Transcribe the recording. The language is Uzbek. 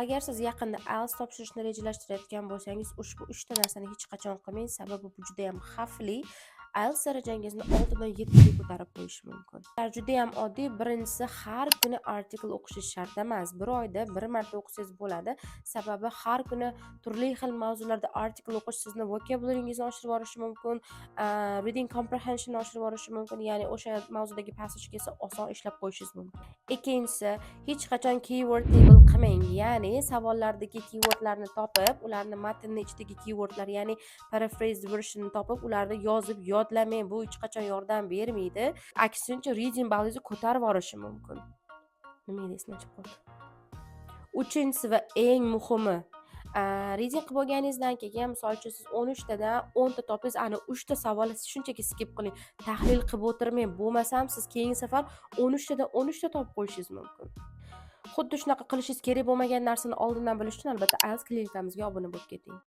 Agar siz yaqinda IELTS topshirishni rejalashtirayotgan bo'lsangiz, ushbu 3 ta narsani hech qachon qilmang, sababi bu juda ham xavfli. IELTS darajangizni 6 dan 7 ga ko'tarib qo'yishi mumkin. Juda ham oddiy. Birinchisi, har kuni artikl o'qishingiz shart emas. Bir oyda bir marta o'qisangiz bo'ladi. Sababi har kuni turli xil mavzularda artikl o'qish sizni vocabularingizni oshirib yuborishi mumkin, reading comprehension oshirib yuborishi mumkin, ya'ni o'sha mavzudagi passajga esa oson ishlab qo'yishingiz mumkin. Ikkinchisi, hech qachon keyword table qilmang, ya'ni savollardagi keywordlarni topib, ularni matnning ichidagi keywordlar, ya'ni paraphrase version topib, ularni yozib yodlamang. Bu hech qachon yordam bermaydi. Aksincha, reading ballingizni ko'tarib yuborishi mumkin. Nima esdan chiqib qoldi? Uchinchisi va eng muhimi, reading qilib bo'lganingizdan keyin, misol uchun siz 13 tadan 10 ta topdingiz, ana 3 ta savolni shunchaki skip qiling. Tahlil qilib o'tirmang. Bo'lmasam siz keyingi safar 13 tadan 13 ta topib qo'yishingiz mumkin. Xuddi shunaqa qilishingiz kerak bo'lmagan narsani oldindan bilish uchun albatta IELTS klinikamizga obuna bo'lib keting.